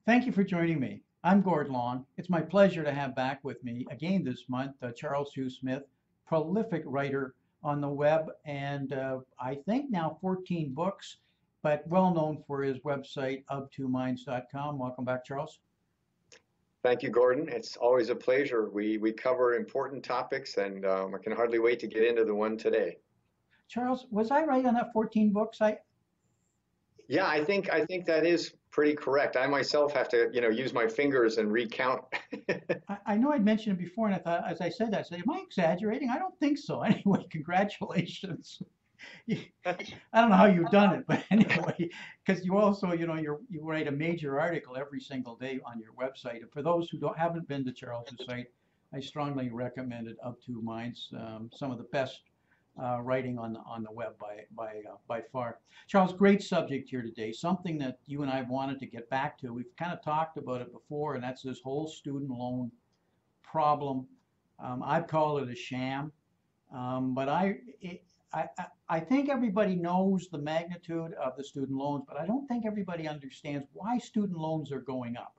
Thank you for joining me. I'm Gord Long. It's my pleasure to have back with me again this month Charles Hugh Smith, prolific writer on the web, and I think now 14 books, but well known for his website, of2minds.com. Welcome back, Charles. Thank you, Gordon. It's always a pleasure. We cover important topics, and I can hardly wait to get into the one today. Charles, was I right on that 14 books? Yeah, I think that is pretty correct. I myself have to, use my fingers and recount. I know I'd mentioned it before, and I thought, as I said that, I said, am I exaggerating? I don't think so. Anyway, congratulations. I don't know how you've done it, but anyway, because you also, you write a major article every single day on your website. And for those who haven't been to Charles's site, I strongly recommend it. Up to Minds, some of the best writing on the web by far. Charles, great subject here today. Something that you and I wanted to get back to. We've kind of talked about it before, and that's this whole student loan problem. I've called it a sham, but I think everybody knows the magnitude of the student loans, but I don't think everybody understands why student loans are going up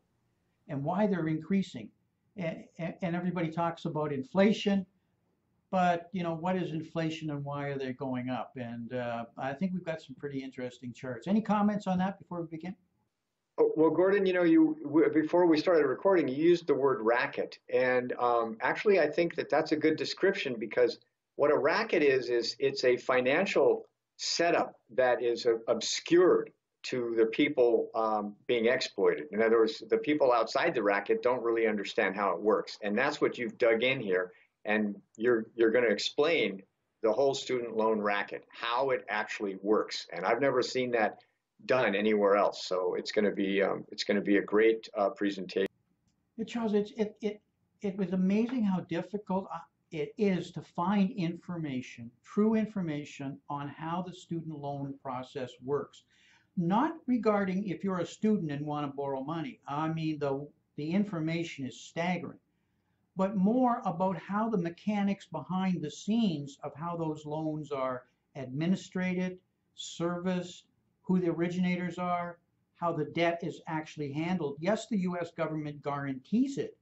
and why they're increasing. And everybody talks about inflation, but what is inflation and why are they going up? And I think we've got some pretty interesting charts. Any comments on that before we begin? Oh, well, Gordon, before we started recording, you used the word racket, and actually, I think that that's a good description because what a racket is it's a financial setup that is obscured to the people being exploited. In other words, the people outside the racket don't really understand how it works, and that's what you've dug in here, and you're going to explain the whole student loan racket, how it actually works, and I've never seen that done anywhere else. So it's going to be a great presentation. Charles, it was amazing how difficult it is to find information, true information on how the student loan process works. Not regarding if you're a student and want to borrow money. I mean, the information is staggering, but more about how the mechanics behind the scenes of how those loans are administrated, serviced, who the originators are, how the debt is actually handled. Yes, the US government guarantees it,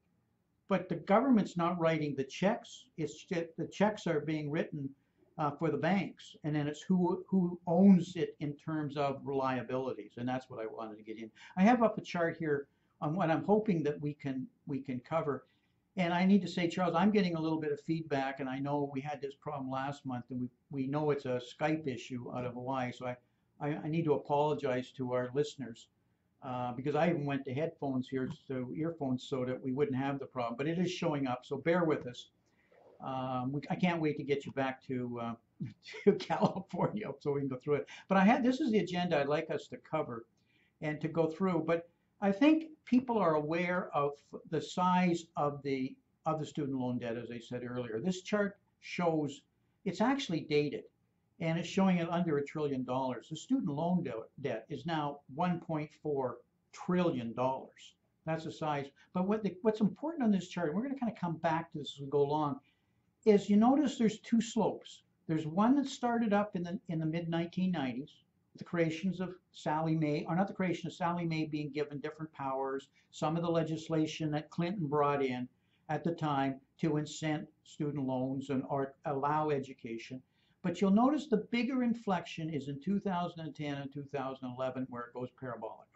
but the government's not writing the checks. It's just, the checks are being written for the banks, and then it's who owns it in terms of reliabilities, and that's what I wanted to get in. I have up a chart here on what I'm hoping that we can cover. And I need to say, Charles, I'm getting a little bit of feedback, and I know we had this problem last month, and we know it's a Skype issue out of Hawaii, so I need to apologize to our listeners because I even went to headphones here, so earphones, so that we wouldn't have the problem. But it is showing up, so bear with us. I can't wait to get you back to to California so we can go through it. But this is the agenda I'd like us to cover and to go through. But I think people are aware of the size of the student loan debt, as I said earlier. This chart shows it's actually dated, and it's showing it under $1 trillion. The student loan debt is now $1.4 trillion. That's the size. But what's important on this chart, and we're going to kind of come back to this as we go along, is you notice there's two slopes. There's one that started up in the mid 1990s, the creations of Sally Mae, or not the creation of Sally Mae being given different powers, some of the legislation that Clinton brought in at the time to incent student loans or allow education. But you'll notice the bigger inflection is in 2010 and 2011, where it goes parabolic,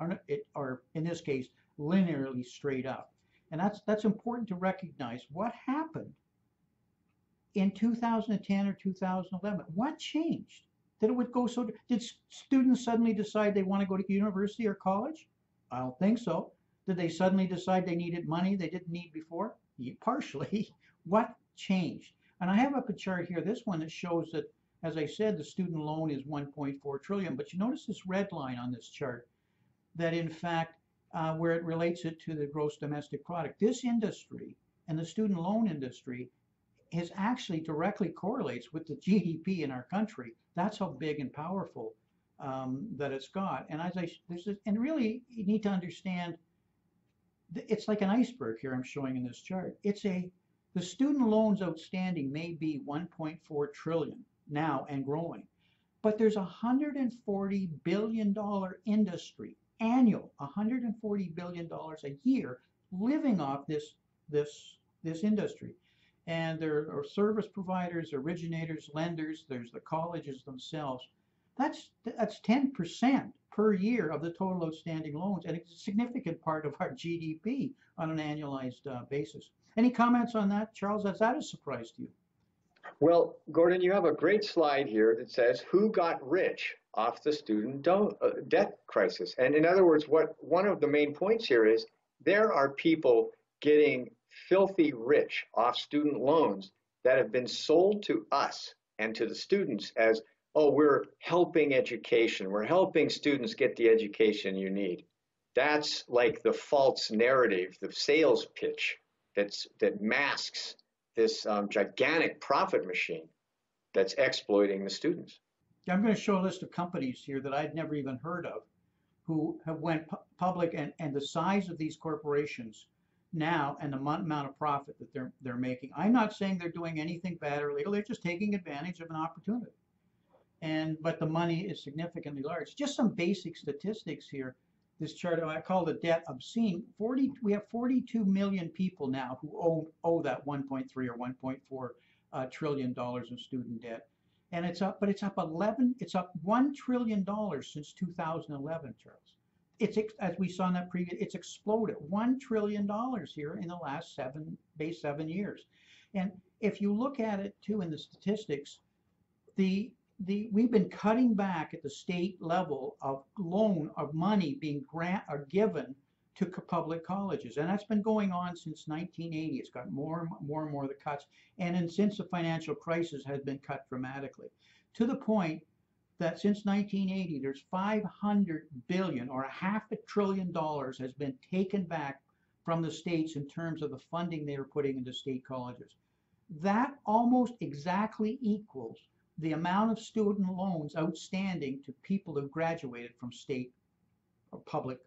or in this case, linearly straight up. And that's important to recognize. What happened in 2010 or 2011? What changed? That it would go so? Did students suddenly decide they want to go to university or college? I don't think so. Did they suddenly decide they needed money they didn't need before? Partially. What changed? And I have up a chart here, this one that shows that, as I said, the student loan is 1.4 trillion. But you notice this red line on this chart, that in fact, where it relates it to the gross domestic product, this industry and the student loan industry is actually directly correlates with the GDP in our country. That's how big and powerful that it's got. And and really, you need to understand, it's like an iceberg here I'm showing in this chart. The student loans outstanding may be 1.4 trillion now and growing, but there's a $140 billion industry annual, $140 billion a year living off this industry. And there are service providers, originators, lenders, there's the colleges themselves. That's 10% per year of the total outstanding loans, and it's a significant part of our GDP on an annualized basis. Any comments on that, Charles? Is that a surprise to you? Well, Gordon, you have a great slide here that says who got rich off the debt crisis. And in other words, what one of the main points here is there are people getting filthy rich off student loans that have been sold to us and to the students as, oh, we're helping education. We're helping students get the education you need. That's like the false narrative, the sales pitch that masks this gigantic profit machine that's exploiting the students. I'm going to show a list of companies here that I'd never even heard of who have went public, and the size of these corporations now and the amount of profit that they're making. I'm not saying they're doing anything bad or illegal. They're just taking advantage of an opportunity. But the money is significantly large. Just some basic statistics here. This chart, I call the debt obscene. We have 42 million people now who owe that 1.3 or 1.4 trillion dollars in student debt. And it's up $1 trillion since 2011, Charles. As we saw in that previous, it's exploded $1 trillion here in the last 7 years. And if you look at it too in the statistics, we've been cutting back at the state level of money being given to public colleges, and that's been going on since 1980. It's got more and more of the cuts, and since the financial crisis has been cut dramatically, to the point that since 1980 there's 500 billion or $500 billion has been taken back from the states in terms of the funding they were putting into state colleges. That almost exactly equals the amount of student loans outstanding to people who graduated from state or public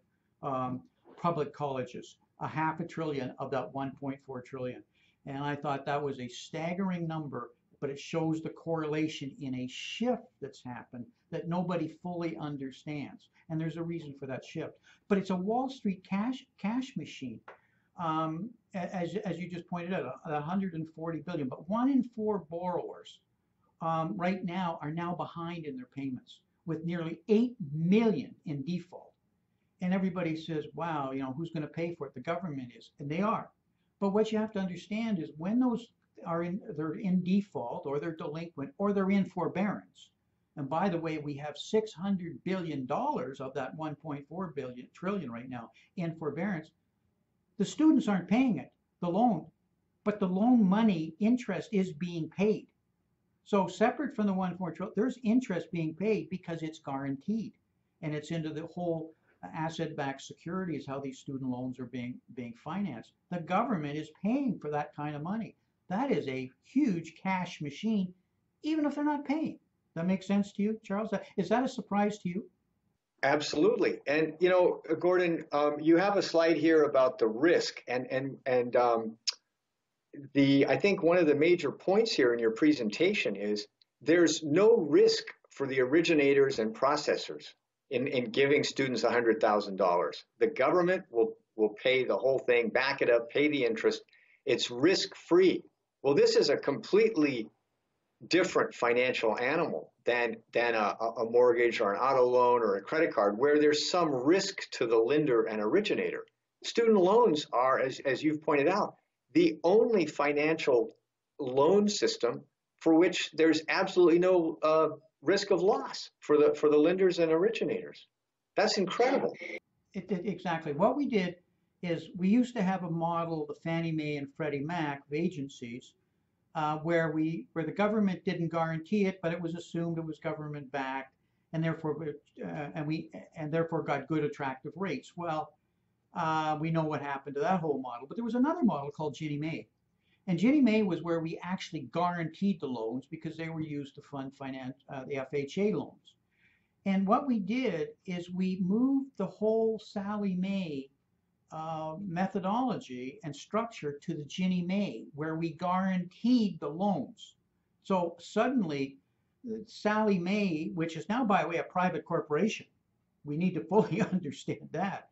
colleges, $500 billion of that 1.4 trillion. And I thought that was a staggering number, but it shows the correlation in a shift that's happened that nobody fully understands. And there's a reason for that shift. But it's a Wall Street cash machine. As you just pointed out, 140 billion, but 1 in 4 borrowers right now are now behind in their payments, with nearly 8 million in default. And everybody says, wow, who's going to pay for it? The government is, and they are. But what you have to understand is when those they're in default, or they're delinquent, or they're in forbearance. And by the way, we have $600 billion of that 1.4 trillion right now in forbearance. The students aren't paying it, the loan, but the loan money interest is being paid. So separate from the 1.4 trillion, there's interest being paid because it's guaranteed, and it's into the whole asset-backed securities, how these student loans are being financed. The government is paying for that kind of money. That is a huge cash machine, even if they're not paying. That makes sense to you, Charles? Is that a surprise to you? Absolutely. And Gordon, you have a slide here about the risk, and I think one of the major points here in your presentation is there's no risk for the originators and processors in giving students $100,000. The government will pay the whole thing, back it up, pay the interest. It's risk-free. Well, this is a completely different financial animal than a mortgage or an auto loan or a credit card, where there's some risk to the lender and originator. Student loans are, as you've pointed out, the only financial loan system for which there's absolutely no risk of loss for the lenders and originators. That's incredible. Exactly. What we did is we used to have a model, the Fannie Mae and Freddie Mac of agencies, where the government didn't guarantee it, but it was assumed it was government backed, and therefore got good attractive rates. Well, we know what happened to that whole model. But there was another model called Ginnie Mae. And Ginnie Mae was where we actually guaranteed the loans because they were used to fund the FHA loans. And what we did is we moved the whole Sallie Mae methodology and structure to the Ginnie Mae, where we guaranteed the loans. So suddenly, Sallie Mae, which is now, by the way, a private corporation, We need to fully understand that.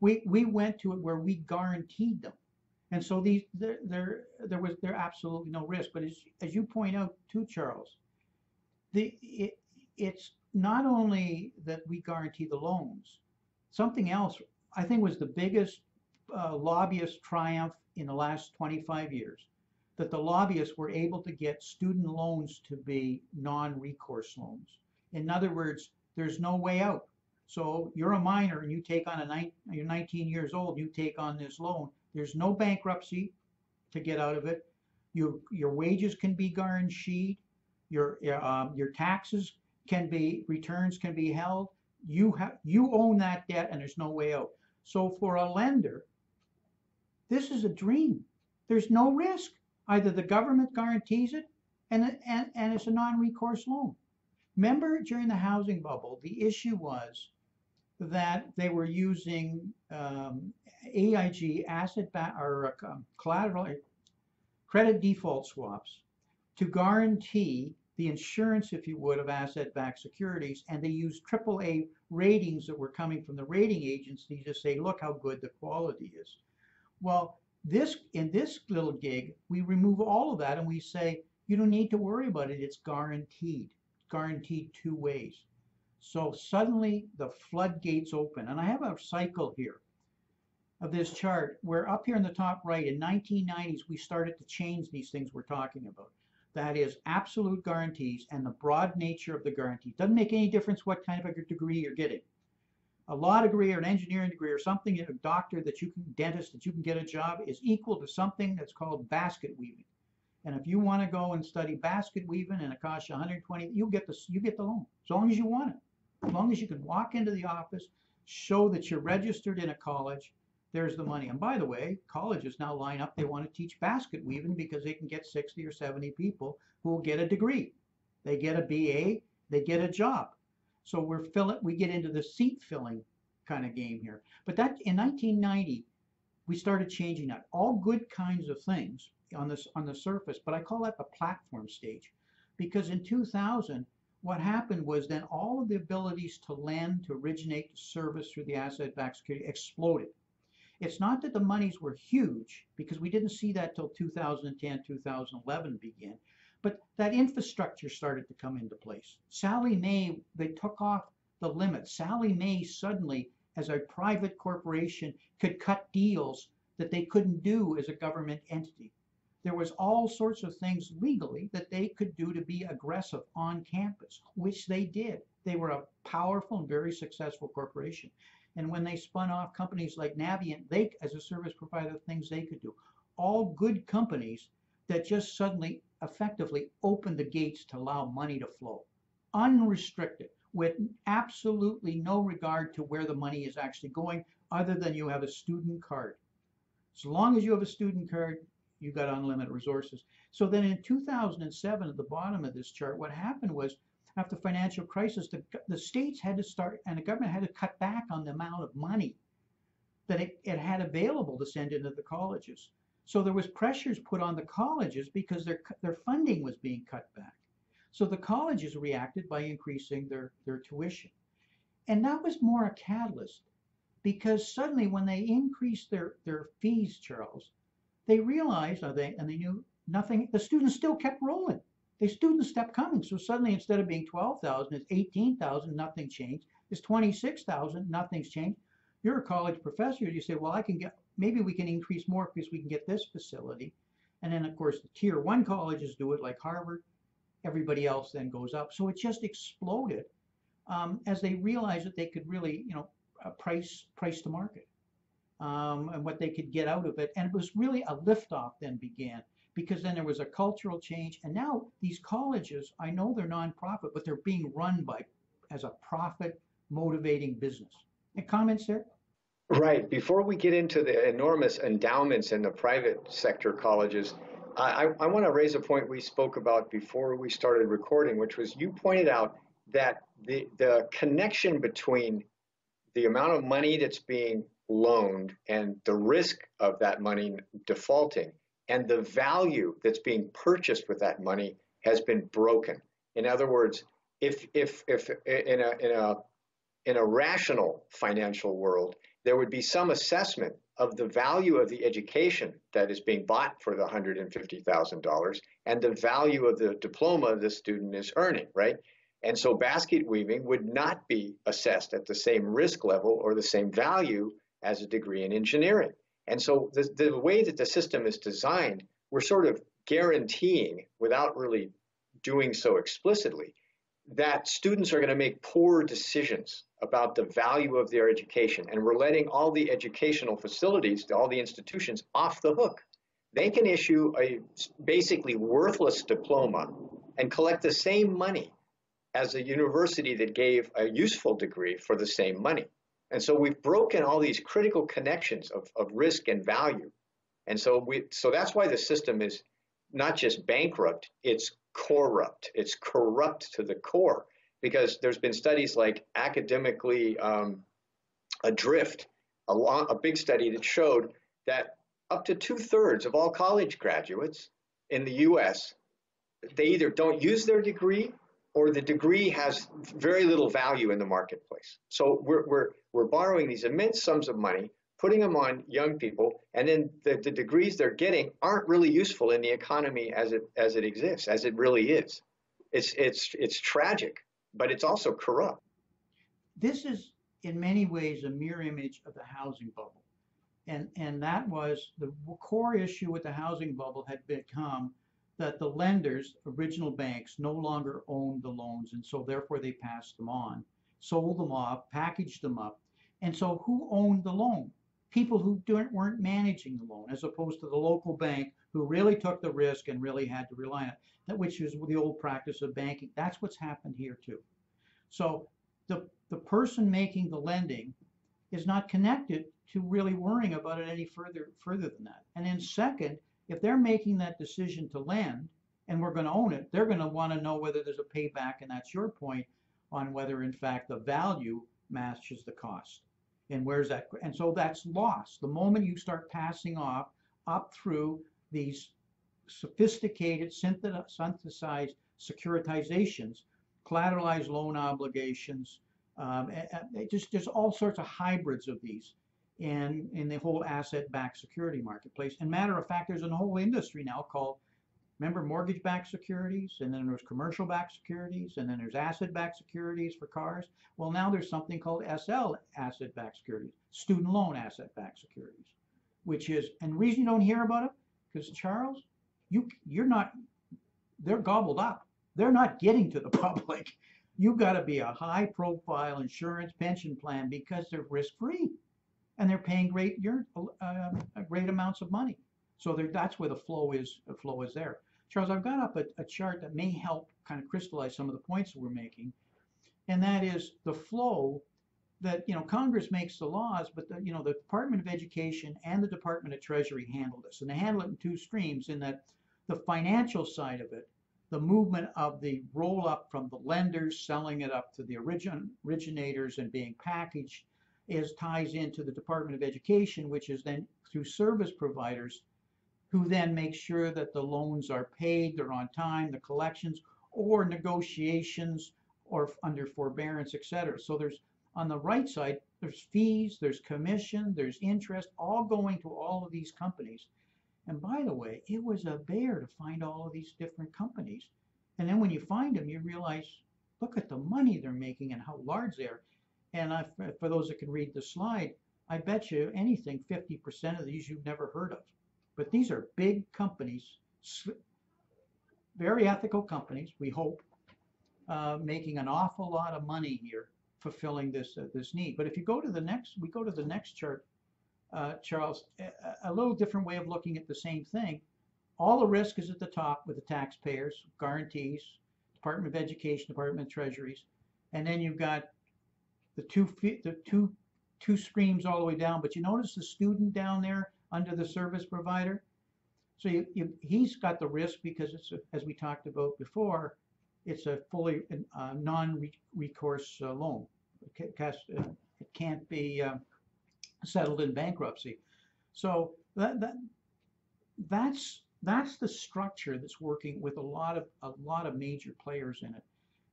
We went to it where we guaranteed them. And so there absolutely no risk. But as you point out too, Charles, it's not only that we guarantee the loans. Something else I think was the biggest lobbyist triumph in the last 25 years, that the lobbyists were able to get student loans to be non-recourse loans. In other words, there's no way out. So you're a minor and you take on you're 19 years old, you take on this loan. There's no bankruptcy to get out of it. Your wages can be guaranteed. Your taxes can be, returns can be held. You own that debt and there's no way out. So for a lender, this is a dream. There's no risk. Either the government guarantees it and it's a non-recourse loan. Remember during the housing bubble, the issue was that they were using AIG collateral credit default swaps to guarantee the insurance, if you would, of asset-backed securities, and they used AAA ratings that were coming from the rating agencies to say, look how good the quality is. Well, in this little gig, we remove all of that and we say, you don't need to worry about it. It's guaranteed two ways. So suddenly the floodgates open. And I have a cycle here of this chart where up here in the top right, in 1990s, we started to change these things we're talking about. That is absolute guarantees and the broad nature of the guarantee. Doesn't make any difference what kind of a degree you're getting. A law degree or an engineering degree or something, a doctor that you can, dentist that you can get a job is equal to something that's called basket weaving. And if you want to go and study basket weaving and it costs you 120, you get the loan as long as you want it. As long as you can walk into the office, show that you're registered in a college, there's the money. And by the way, colleges now line up, they want to teach basket weaving because they can get 60 or 70 people who will get a degree. They get a BA, they get a job. So we get into the seat filling kind of game here. But that in 1990, we started changing that. All good kinds of things on the surface, but I call that the platform stage. Because in 2000, what happened was then all of the abilities to lend, to originate, to service through the asset-backed security exploded. It's not that the monies were huge, because we didn't see that till 2010, 2011 began, but that infrastructure started to come into place. Sallie Mae, they took off the limits. Sallie Mae suddenly, as a private corporation, could cut deals that they couldn't do as a government entity. There was all sorts of things legally that they could do to be aggressive on campus, which they did. They were a powerful and very successful corporation. And when they spun off companies like Navient, they, as a service provider, things they could do. All good companies that just suddenly effectively opened the gates to allow money to flow, unrestricted, with absolutely no regard to where the money is actually going, other than you have a student card. As long as you have a student card, you got unlimited resources. So then in 2007, at the bottom of this chart, what happened was, after the financial crisis, the states had to start, and the government had to cut back on the amount of money that it had available to send into the colleges. So there was pressures put on the colleges because their funding was being cut back. So the colleges reacted by increasing their tuition. And that was more a catalyst, because suddenly when they increased their fees, Charles, they realized, they knew nothing, the students still kept rolling. The students kept coming. So suddenly, instead of being 12,000, it's 18,000, nothing changed. It's 26,000, nothing's changed. You're a college professor, you say, well, maybe we can increase more because we can get this facility. And then, of course, the tier one colleges do it, like Harvard. Everybody else then goes up. So it just exploded as they realized that they could really, price to market. And what they could get out of it. And it was really a liftoff then began, because then there was a cultural change. And now these colleges, I know they're nonprofit, but they're being run as a profit motivating business. Any comments there? Right. Before we get into the enormous endowments in the private sector colleges, I want to raise a point we spoke about before we started recording, which was you pointed out that the connection between the amount of money that's being loaned and the risk of that money defaulting and the value that's being purchased with that money has been broken. In other words, if in a in a rational financial world, there would be some assessment of the value of the education that is being bought for the $150,000 and the value of the diploma the student is earning, right? And so basket weaving would not be assessed at the same risk level or the same value as a degree in engineering. And so the way that the system is designed, we're sort of guaranteeing, without really doing so explicitly, that students are going to make poor decisions about the value of their education. And we're letting all the educational facilities, all the institutions, off the hook. They can issue a basically worthless diploma and collect the same money as a university that gave a useful degree for the same money. And so we've broken all these critical connections of risk and value. And so that's why the system is not just bankrupt, it's corrupt. It's corrupt to the core, because there's been studies like Academically Adrift, a big study that showed that up to 2/3 of all college graduates in the US, they either don't use their degree or the degree has very little value in the marketplace. So we're borrowing these immense sums of money, putting them on young people, and then the degrees they're getting aren't really useful in the economy as it exists, as it really is. It's tragic, but it's also corrupt. This is in many ways a mirror image of the housing bubble. And that was the core issue with the housing bubble had become that the lenders, original banks, no longer owned the loans, and so therefore they passed them on, sold them off, packaged them up. And so who owned the loan? People who weren't managing the loan, as opposed to the local bank who really took the risk and really had to rely on it, which is the old practice of banking. That's what's happened here too. So the person making the lending is not connected to really worrying about it any further than that. And then second, if they're making that decision to lend and we're going to own it, they're going to want to know whether there's a payback, and that's your point on whether in fact the value matches the cost. And where's that? And so that's lost. The moment you start passing off up through these sophisticated synthesized securitizations, collateralized loan obligations, there's all sorts of hybrids of these in the whole asset-backed security marketplace. And matter of fact, there's a whole industry now called, remember, mortgage-backed securities, and then there's commercial-backed securities, and then there's asset-backed securities for cars. Well, now there's something called SL asset-backed securities, student loan asset-backed securities, which is, and the reason you don't hear about it, because Charles, you're not, they're gobbled up. They're not getting to the public. You've got to be a high-profile insurance pension plan because they're risk-free, and they're paying great amounts of money. So that's where the flow is. The flow is there. Charles, I've got up a chart that may help kind of crystallize some of the points that we're making, and that is the flow that, Congress makes the laws, but the Department of Education and the Department of Treasury handle this, and they handle it in two streams. In that the financial side of it, the movement of the roll up from the lenders selling it up to the originators and being packaged, ties into the Department of Education, which is then through service providers who then make sure that the loans are paid, they're on time, the collections or negotiations or under forbearance, et cetera. So there's, on the right side, there's fees, there's commission, there's interest, all going to all of these companies. And by the way, it was a bear to find all of these different companies. And then when you find them, you realize, look at the money they're making and how large they are. And for those that can read the slide, I bet you anything, 50% of these you've never heard of. But these are big companies, very ethical companies, we hope, making an awful lot of money here, fulfilling this need. But if you go to the next, we go to the next chart, Charles, a little different way of looking at the same thing. All the risk is at the top with the taxpayers, guarantees, Department of Education, Department of Treasuries, and then you've got the two streams all the way down. But you notice the student down there under the service provider. So he's got the risk because it's as we talked about before, it's a fully non-recourse loan. It can't be settled in bankruptcy. So that's the structure that's working with a lot of major players in it.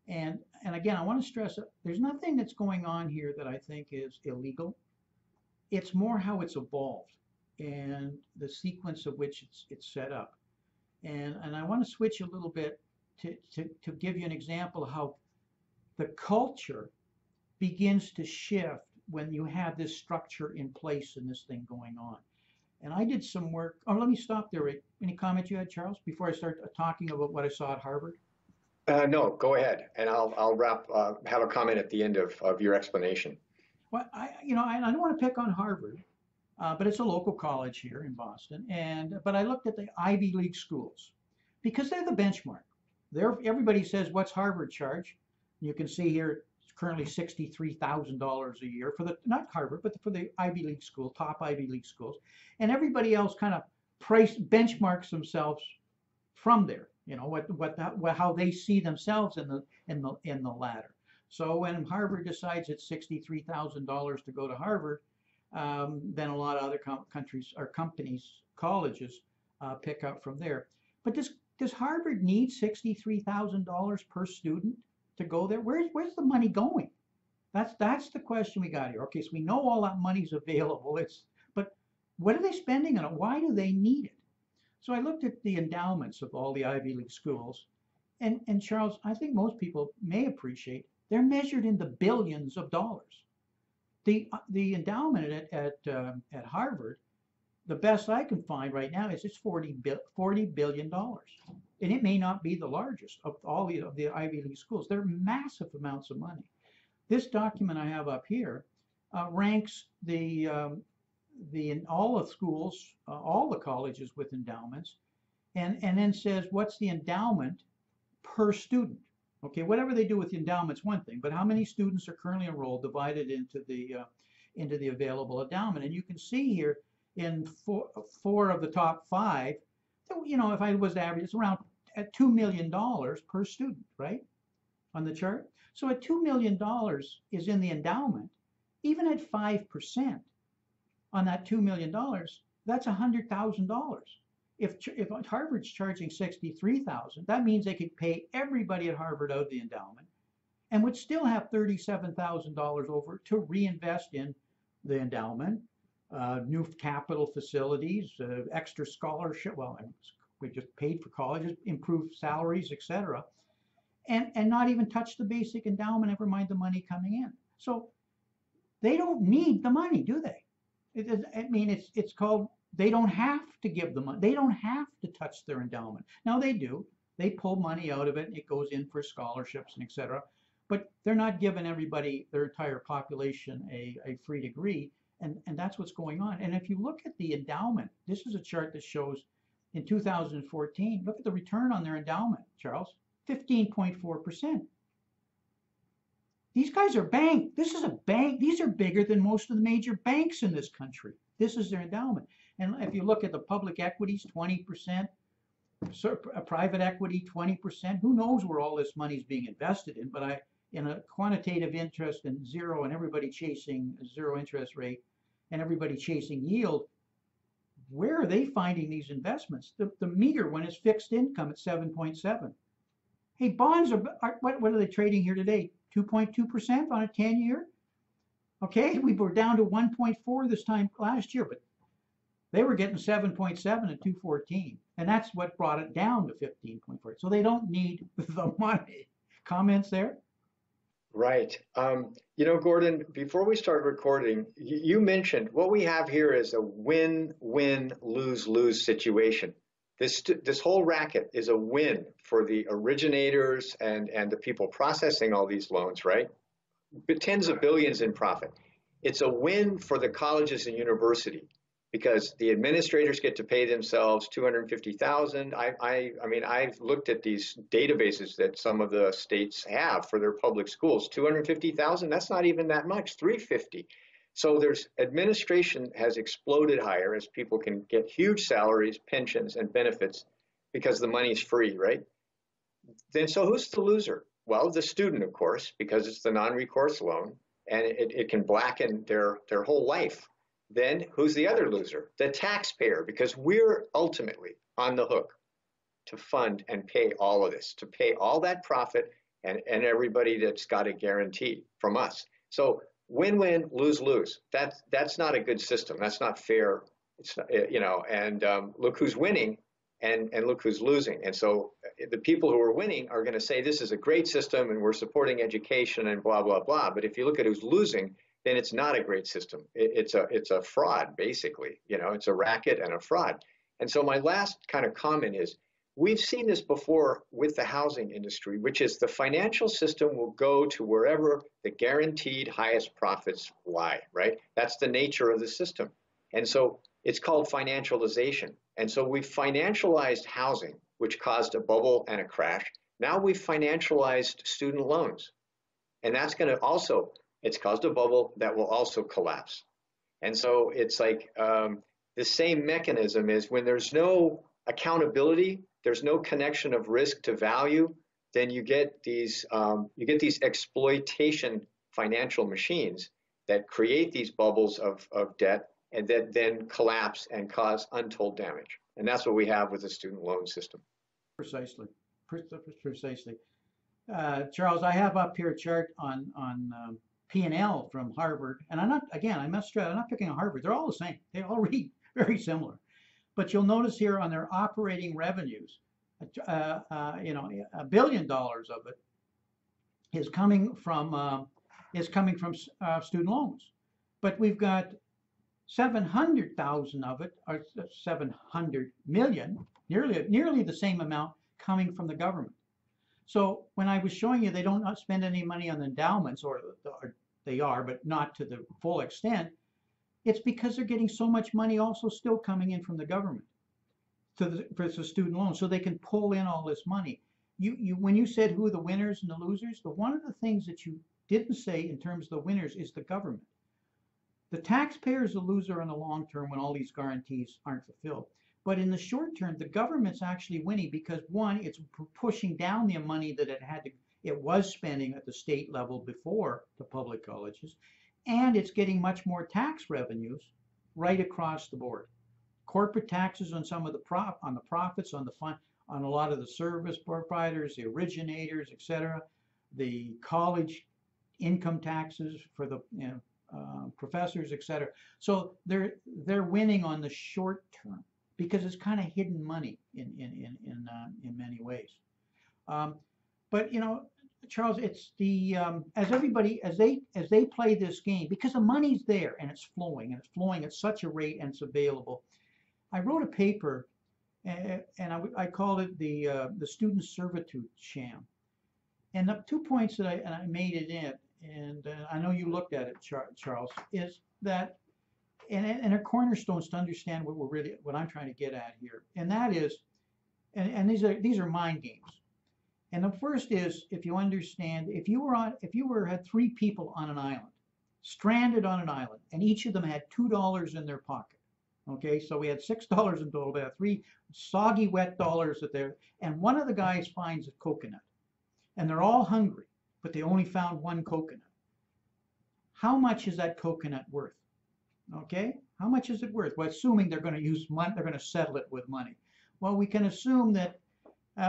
And again, I want to stress there's nothing that's going on here that I think is illegal. It's more how it's evolved and the sequence of which it's set up. And I want to switch a little bit to give you an example of how the culture begins to shift when you have this structure in place and this thing going on. And I did some work. Oh, let me stop there. Any comments you had, Charles, before I start talking about what I saw at Harvard? No, go ahead, and I'll have a comment at the end of your explanation. Well, I don't want to pick on Harvard, but it's a local college here in Boston. But I looked at the Ivy League schools because they're the benchmark. Everybody says, what's Harvard charge? You can see here it's currently $63,000 a year for not Harvard, but for the Ivy League school, top Ivy League schools. And everybody else kind of benchmarks themselves from there. How they see themselves in the ladder. So when Harvard decides it's $63,000 to go to Harvard, then a lot of other countries or companies, colleges pick up from there. But does Harvard need $63,000 per student to go there? Where's the money going? That's the question we got here. Okay, so we know all that money's available. But what are they spending on it? Why do they need it? So I looked at the endowments of all the Ivy League schools, and Charles, I think most people may appreciate they're measured in the billions of dollars. The endowment at Harvard, the best I can find right now is it's $40 billion. And it may not be the largest of all of the Ivy League schools. They're massive amounts of money. This document I have up here ranks all the schools, all the colleges with endowments, and then says what's the endowment per student. Okay, whatever they do with the endowment's one thing, but how many students are currently enrolled divided into the available endowment. And you can see here in four of the top five, if I was to average, it's around at $2 million per student, right, on the chart. So at $2 million is in the endowment, even at 5% on that $2 million, that's $100,000. If Harvard's charging $63,000, that means they could pay everybody at Harvard out of the endowment and would still have $37,000 over to reinvest in the endowment, new capital facilities, extra scholarship. Well, we just paid for colleges, improved salaries, etc., and not even touch the basic endowment, never mind the money coming in. So they don't need the money, do they? It's called, they don't have to give the money. They don't have to touch their endowment. Now they do. They pull money out of it and it goes in for scholarships and etc. But they're not giving everybody, their entire population, a free degree. And that's what's going on. And if you look at the endowment, this is a chart that shows in 2014, look at the return on their endowment, Charles, 15.4%. These guys are banked. This is a bank. These are bigger than most of the major banks in this country. This is their endowment. And if you look at the public equities, 20%, private equity, 20%, who knows where all this money is being invested in, but in a quantitative interest and zero and everybody chasing zero interest rate and everybody chasing yield, where are they finding these investments? The meager one is fixed income at 7.7. Hey, bonds what are they trading here today? 2.2% on a 10-year. Okay, we were down to 1.4 this time last year, but they were getting 7.7 at 214, and that's what brought it down to 15.4. So they don't need the money. Comments there? Right. Gordon, before we start recording, you mentioned what we have here is a win-win, lose-lose situation. This whole racket is a win for the originators and the people processing all these loans, right? But tens of billions in profit. It's a win for the colleges and university because the administrators get to pay themselves $250,000. I've looked at these databases that some of the states have for their public schools. $250,000. That's not even that much. $350,000. So administration has exploded higher as people can get huge salaries, pensions, and benefits because the money's free, right? Then so who's the loser? Well, the student, of course, because it's the non-recourse loan and it can blacken their whole life. Then who's the other loser? The taxpayer, because we're ultimately on the hook to fund and pay all of this, to pay all that profit and everybody that's got a guarantee from us. So win-win, lose-lose. That's not a good system. That's not fair. It's not, and look who's winning and look who's losing. And so the people who are winning are going to say this is a great system and we're supporting education and blah blah blah. But if you look at who's losing, then it's not a great system. It's a fraud basically. It's a racket and a fraud. And so my last kind of comment is we've seen this before with the housing industry, which is the financial system will go to wherever the guaranteed highest profits lie, right? That's the nature of the system. And so it's called financialization. And so we've financialized housing, which caused a bubble and a crash. Now we've financialized student loans. And that's going to also, it's caused a bubble that will also collapse. And so it's like the same mechanism is when there's no accountability, there's no connection of risk to value, then you get these exploitation financial machines that create these bubbles of debt and that then collapse and cause untold damage. And that's what we have with the student loan system. Precisely. Precisely. Charles, I have up here a chart on P&L from Harvard, and I must stress, I'm not picking on Harvard. They're all the same. They all read very similar. But you'll notice here on their operating revenues, $1 billion of it is coming from student loans. But we've got 700,000 of it, or 700 million, nearly the same amount coming from the government. So when I was showing you they don't not spend any money on endowments, or they are, but not to the full extent, it's because they're getting so much money also still coming in from the government for the student loans, so they can pull in all this money. When you said who are the winners and the losers, one of the things that you didn't say in terms of the winners is the government. The taxpayer is the loser in the long term when all these guarantees aren't fulfilled. But in the short term, the government's actually winning because one, it's pushing down the money that it was spending at the state level before the public colleges, and it's getting much more tax revenues right across the board. Corporate taxes on some of the profits, on a lot of the service providers, the originators, etc. The college income taxes for the professors, etc. So they're winning on the short term because it's kind of hidden money in many ways. But Charles, it's the as they play this game, because the money's there and it's flowing at such a rate and it's available. I wrote a paper and I called it the student servitude sham. And the 2 points that I made it in, and I know you looked at it, Charles, is that, and a cornerstones to understand what I'm trying to get at here, and that is, and these are mind games. And the first is, if you understand, if you had 3 people on an island, stranded on an island, and each of them had $2 in their pocket. Okay, so we had $6 in total. They had 3 soggy, wet dollars and one of the guys finds a coconut, and they're all hungry, but they only found 1 coconut. How much is that coconut worth? Okay, how much is it worth? Well, assuming they're going to use money, they're going to settle it with money. Well, we can assume that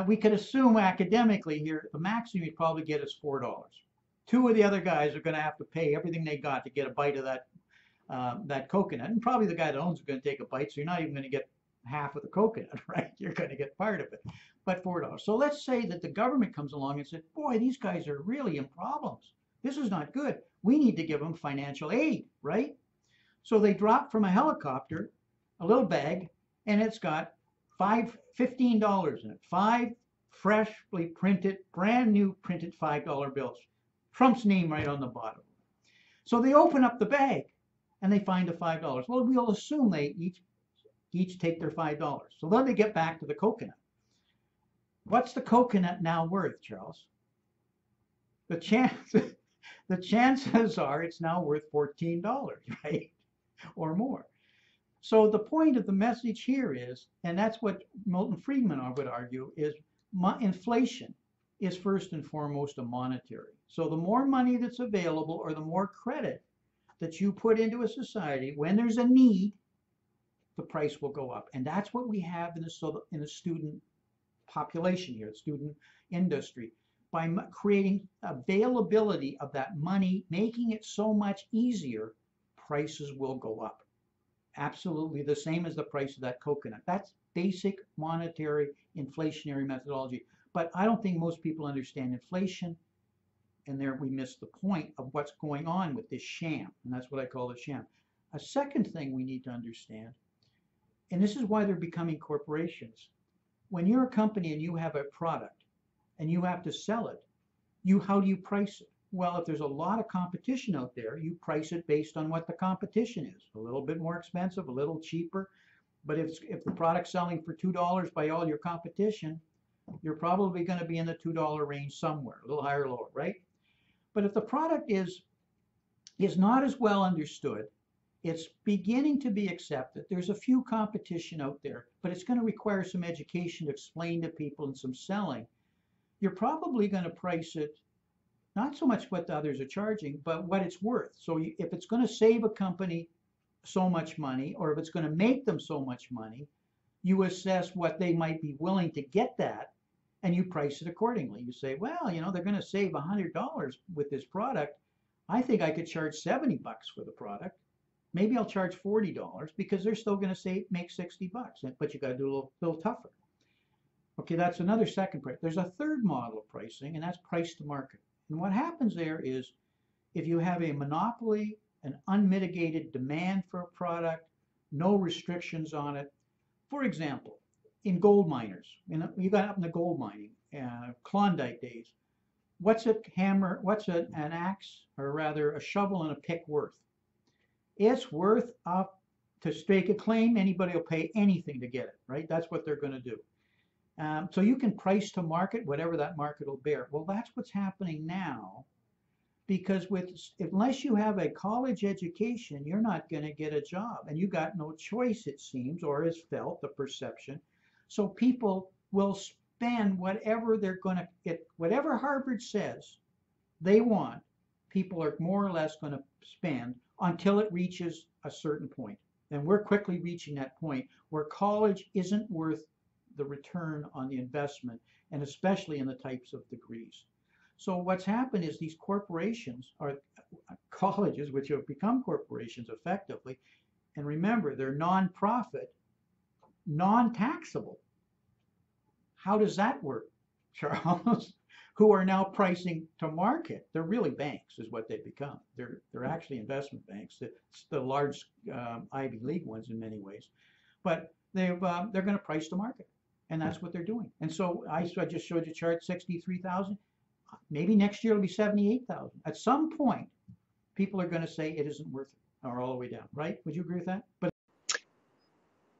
we could assume academically here the maximum you'd probably get is $4. 2 of the other guys are going to have to pay everything they got to get a bite of that coconut, and probably the guy that owns is going to take a bite, so you're not even going to get half of the coconut, right? You're going to get part of it, but $4. So let's say that the government comes along and says, boy, these guys are really in problems. This is not good. We need to give them financial aid, right? So they drop from a helicopter a little bag, and it's got $15 in it. 5 freshly printed, brand new printed $5 bills. Trump's name right on the bottom. So they open up the bag and they find a $5. Well, we'll assume they each take their $5. So then they get back to the coconut. What's the coconut now worth, Charles? The chances are it's now worth $14, right? Or more. So the point of the message here is, and that's what Milton Friedman would argue, is inflation is first and foremost a monetary. So the more money that's available, or the more credit that you put into a society, when there's a need, the price will go up. And that's what we have in the student population here, the student industry. by creating availability of that money, making it so much easier, prices will go up. Absolutely the same as the price of that coconut. That's basic monetary inflationary methodology. But I don't think most people understand inflation, and there we miss the point of what's going on with this sham, and that's what I call a sham. A second thing we need to understand, and this is why they're becoming corporations. When you're a company and you have a product and you have to sell it, how do you price it? Well, if there's a lot of competition out there, you price it based on what the competition is. A little bit more expensive, a little cheaper. But if the product's selling for $2 by all your competition, you're probably going to be in the $2 range somewhere, a little higher or lower, right? But if the product is not as well understood, it's beginning to be accepted. There's a few competition out there, but it's going to require some education to explain to people and some selling. You're probably going to price it not so much what the others are charging, but what it's worth. So if it's going to save a company so much money, or if it's going to make them so much money, you assess what they might be willing to get that, and you price it accordingly. You say, well, they're going to save $100 with this product. I think I could charge $70 for the product. Maybe I'll charge $40 because they're still going to make $60, but you got to do a little tougher. Okay, that's another second price. There's a third model of pricing, and that's price to market. And what happens there is if you have a monopoly, an unmitigated demand for a product, no restrictions on it. For example, in gold miners, you got up in the gold mining, Klondike days. What's an axe, or rather a shovel and a pick worth? It's worth up to stake a claim. Anybody will pay anything to get it, right? That's what they're going to do. So you can price to market whatever that market will bear. Well, that's what's happening now, because unless you have a college education, you're not going to get a job, and you got no choice, it seems, or is felt the perception. So people will spend whatever they're going to get, whatever Harvard says they want. People are more or less going to spend until it reaches a certain point. And we're quickly reaching that point where college isn't worth the return on the investment, and especially in the types of degrees. So what's happened is these corporations are colleges, which have become corporations effectively, and remember, they're non-profit, non-taxable. How does that work, Charles? Who are now pricing to market. They're really banks, is what they've become. They're actually investment banks. It's the large Ivy League ones in many ways, but they're going to price to market, and that's what they're doing. And so I just showed you a chart, 63,000. Maybe next year it'll be 78,000. At some point, people are going to say it isn't worth it, or all the way down, right? Would you agree with that?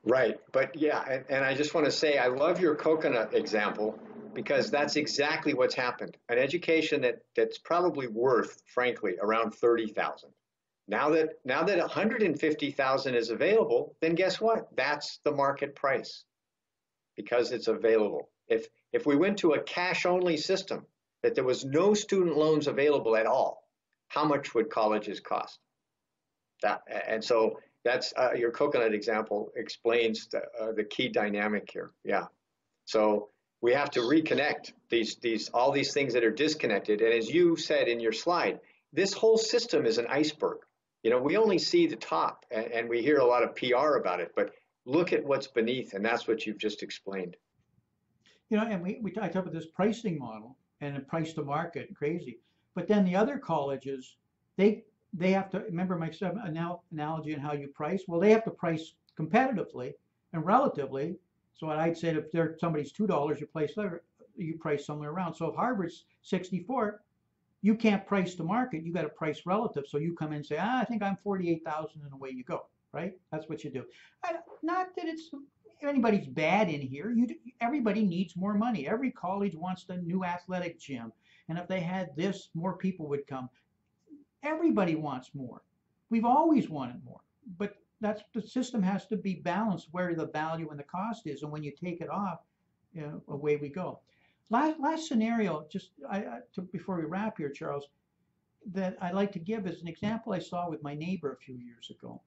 Right. But yeah, and I just want to say I love your coconut example, because that's exactly what's happened. An education that's probably worth, frankly, around 30,000. Now that 150,000 is available, then guess what? That's the market price, because it's available. If we went to a cash only system, that there was no student loans available at all, how much would colleges cost? And so that's your coconut example explains the key dynamic here. Yeah. So we have to reconnect all these things that are disconnected. And as you said in your slide, this whole system is an iceberg. We only see the top, and we hear a lot of PR about it, but look at what's beneath, and that's what you've just explained. And I talk about this pricing model and a price to market, crazy. But then the other colleges, they have to, remember my analogy on how you price? Well, they have to price competitively and relatively. So what I'd say, if somebody's $2, you price somewhere around. So if Harvard's 64, you can't price to market. You got to price relative. So you come in and say, I think I'm 48,000, and away you go. Right? That's what you do. Not that anybody's bad in here. Everybody needs more money. Every college wants a new athletic gym, and if they had this, more people would come. Everybody wants more. We've always wanted more, but the system has to be balanced where the value and the cost is, and when you take it off, away we go. Last scenario, just before we wrap here, Charles, that I like to give is an example I saw with my neighbor a few years ago,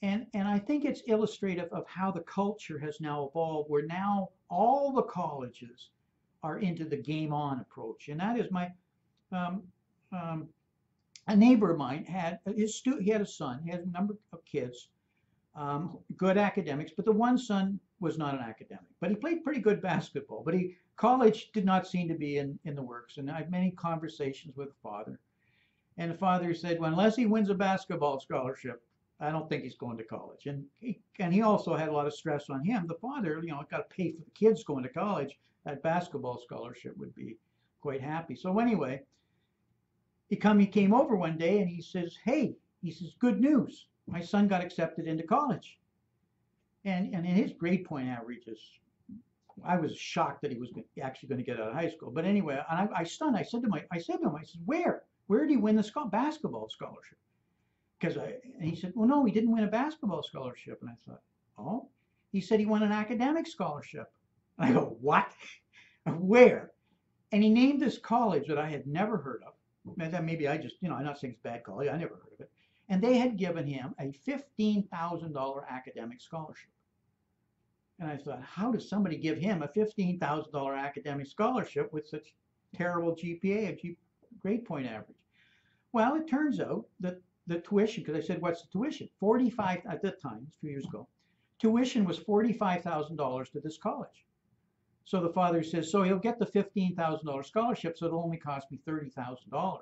and I think it's illustrative of how the culture has now evolved, where now all the colleges are into the game on approach. And that is um, um, a neighbor of mine had he had a son, he had a number of kids, good academics, but the one son was not an academic, but he played pretty good basketball. But college did not seem to be in the works. And I had many conversations with the father. And the father said, well, unless he wins a basketball scholarship, I don't think he's going to college. And he also had a lot of stress on him. The father, got to pay for the kids going to college. That basketball scholarship would be quite happy. So anyway, he came over one day and he says, hey, he says, good news. My son got accepted into college. And in his grade point averages, I was shocked that he was actually going to get out of high school. But anyway, and I stunned. I said to him, I said, where? Where did he win the basketball scholarship? And he said, well, no, he didn't win a basketball scholarship. And I thought, oh, he said he won an academic scholarship. And I go, what? Where? And he named this college that I had never heard of. Maybe I just, I'm not saying it's bad college. I never heard of it. And they had given him a $15,000 academic scholarship. And I thought, how does somebody give him a $15,000 academic scholarship with such terrible GPA, grade point average? Well, it turns out that the tuition, because I said, what's the tuition? 45 at that time, a few years ago. Tuition was $45,000 to this college. So the father says, so he'll get the $15,000 scholarship, so it'll only cost me $30,000.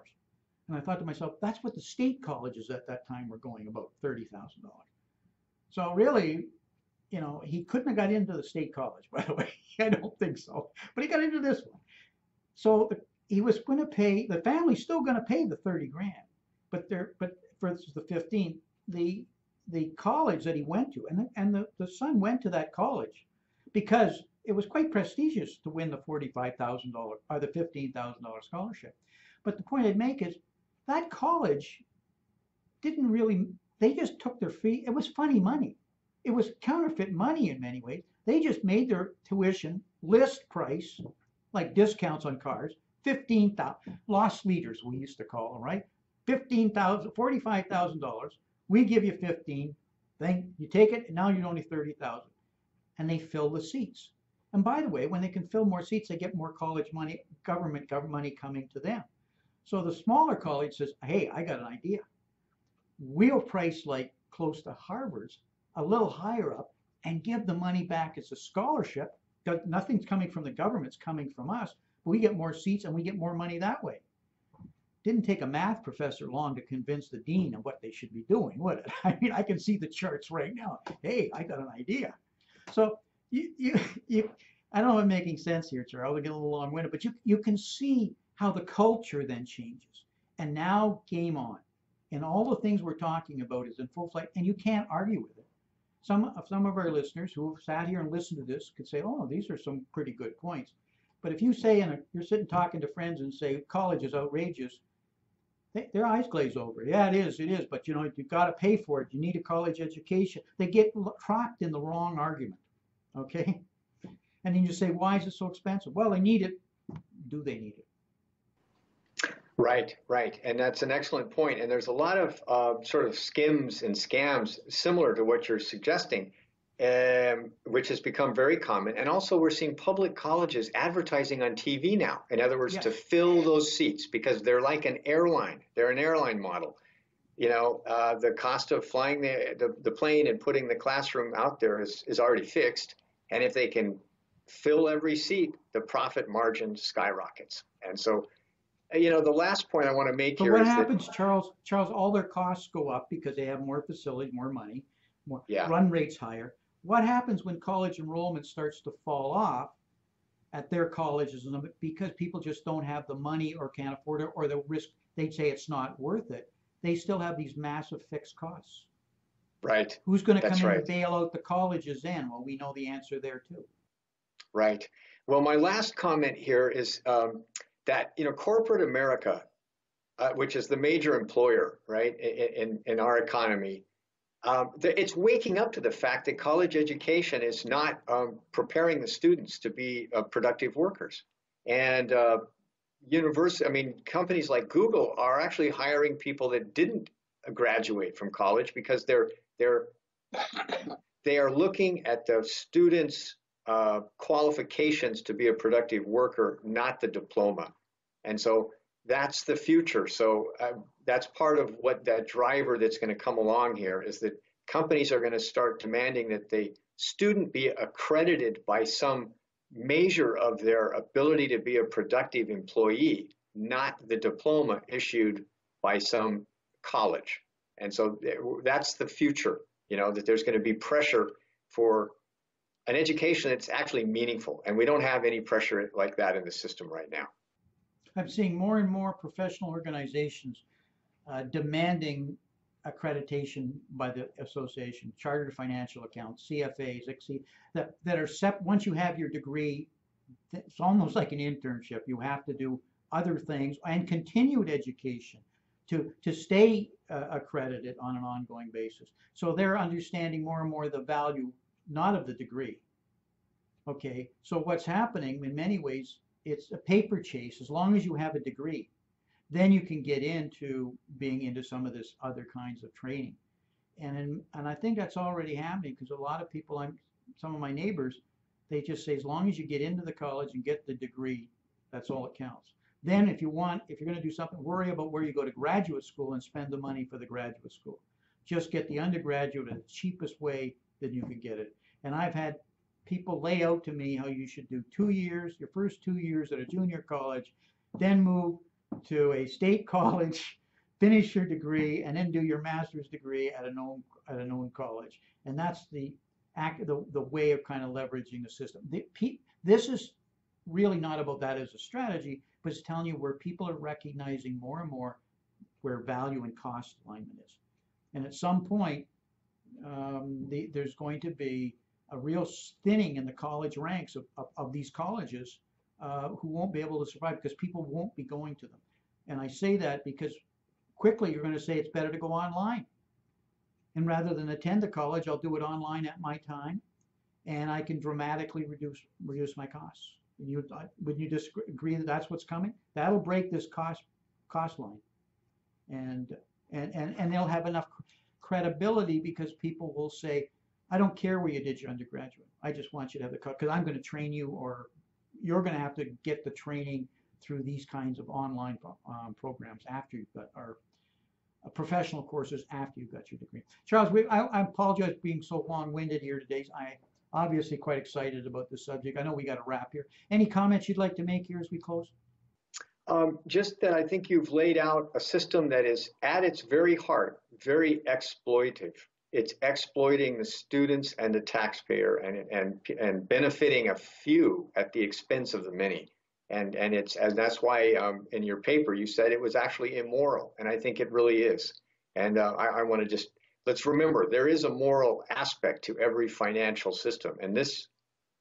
And I thought to myself, that's what the state colleges at that time were going, about $30,000. So really, he couldn't have got into the state college, by the way. I don't think so. But he got into this one. So he was going to pay, the family's still going to pay the 30 grand. But for the 15, the college that he went to, and the son went to that college because it was quite prestigious to win the $45,000 or the $15,000 scholarship. But the point I'd make is that college didn't really, they just took their fee. It was funny money. It was counterfeit money in many ways. They just made their tuition list price, like discounts on cars, 15,000, lost leaders we used to call them, right? $45,000. We give you 15. Then you take it, and now you're only 30,000. And they fill the seats. And by the way, when they can fill more seats, they get more college money, government money coming to them. So the smaller college says, hey, I got an idea. We'll price like close to Harvard's, a little higher up, and give the money back as a scholarship. Nothing's coming from the government, it's coming from us. But we get more seats and we get more money that way. Didn't take a math professor long to convince the dean of what they should be doing, would it? I mean, I can see the charts right now. Hey, I got an idea. So I don't know if I'm making sense here, Charles. I get a little long-winded, but you can see how the culture then changes. And now game on. And all the things we're talking about is in full flight, and you can't argue with it. Some of our listeners who have sat here and listened to this could say, oh, these are some pretty good points. But if you say, you're sitting talking to friends and say, college is outrageous, their eyes glaze over. Yeah, it is, but you've got to pay for it. You need a college education. They get trapped in the wrong argument, okay? And then you say, why is it so expensive? Well, they need it. Do they need it? Right, right. And that's an excellent point. And there's a lot of sort of skims and scams similar to what you're suggesting, which has become very common. And also we're seeing public colleges advertising on TV now. In other words, to fill those seats because they're like an airline. They're an airline model. The cost of flying the plane and putting the classroom out there is already fixed. And if they can fill every seat, the profit margin skyrockets. And so the last point I want to make here is what happens, Charles, all their costs go up because they have more facilities, more money, run rates higher. What happens when college enrollment starts to fall off at their colleges because people just don't have the money or can't afford it, or the risk, they'd say it's not worth it. They still have these massive fixed costs. Right. Who's going to come in and bail out the colleges then? Well, we know the answer there too. Right. Well, my last comment here is that corporate America, which is the major employer, right, in our economy, it's waking up to the fact that college education is not preparing the students to be productive workers. And companies like Google are actually hiring people that didn't graduate from college because they are looking at the students' qualifications to be a productive worker, not the diploma. And so that's the future. So that's part of what that driver that's going to come along here is that companies are going to start demanding that the student be accredited by some measure of their ability to be a productive employee, not the diploma issued by some college. And so that's the future, that there's going to be pressure for an education that's actually meaningful. And we don't have any pressure like that in the system right now. I'm seeing more and more professional organizations demanding accreditation by the association, chartered financial accounts, CFAs, that are once you have your degree, it's almost like an internship. You have to do other things and continued education to stay accredited on an ongoing basis. So they're understanding more and more the value, not of the degree. Okay, so what's happening in many ways, it's a paper chase. As long as you have a degree, then you can get into being into some of this other kinds of training. And I think that's already happening because a lot of people, some of my neighbors, they just say, as long as you get into the college and get the degree, that's all it counts. Then if you're going to do something, worry about where you go to graduate school and spend the money for the graduate school. Just get the undergraduate in the cheapest way that you can get it. And I've had people lay out to me how you should do 2 years, your first 2 years at a junior college, then move to a state college, finish your degree, and then do your master's degree at a known college. And that's the way of kind of leveraging the system. This is really not about that as a strategy, but it's telling you where people are recognizing more and more where value and cost alignment is. And at some point, there's going to be a real thinning in the college ranks of these colleges who won't be able to survive because people won't be going to them. And I say that because quickly you're going to say it's better to go online. And rather than attend the college, I'll do it online at my time, and I can dramatically reduce my costs. Would you disagree that that's what's coming? That'll break this cost line, and they'll have enough credibility because people will say, I don't care where you did your undergraduate. I just want you to have the because I'm going to train you, or you're going to have to get the training through these kinds of online programs after you've got our professional courses after you've got your degree. Charles, I apologize for being so long-winded here today. I obviously quite excited about this subject. I know we got to wrap here. Any comments you'd like to make here as we close? Just that I think you've laid out a system that is at its very heart, very exploitative. It's exploiting the students and the taxpayer and benefiting a few at the expense of the many. And that's why in your paper you said it was actually immoral, and I think it really is. And I want to just let's remember there is a moral aspect to every financial system, and this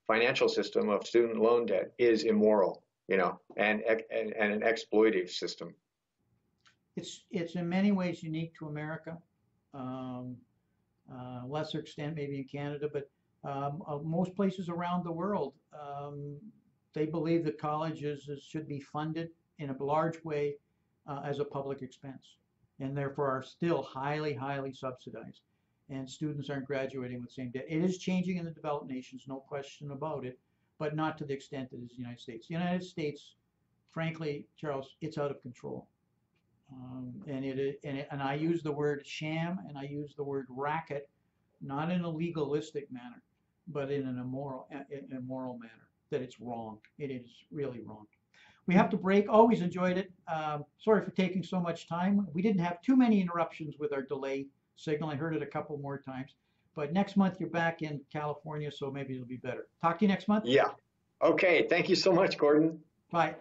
financial system of student loan debt is immoral, and an exploitative system. It's in many ways unique to America. Lesser extent maybe in Canada, but most places around the world, they believe that colleges should be funded in a large way as a public expense, and therefore are still highly, highly subsidized. And students aren't graduating with the same debt. It is changing in the developed nations, no question about it, but not to the extent that it is the United States. The United States, frankly, Charles, it's out of control. And I use the word sham and I use the word racket, not in a legalistic manner, but in an immoral manner, that it's wrong. It is really wrong. We have to break. Always enjoyed it. Sorry for taking so much time. We didn't have too many interruptions with our delay signal. I heard it a couple more times. But next month you're back in California, so maybe it'll be better. Talk to you next month. Yeah. Okay. Thank you so much, Gordon. Bye.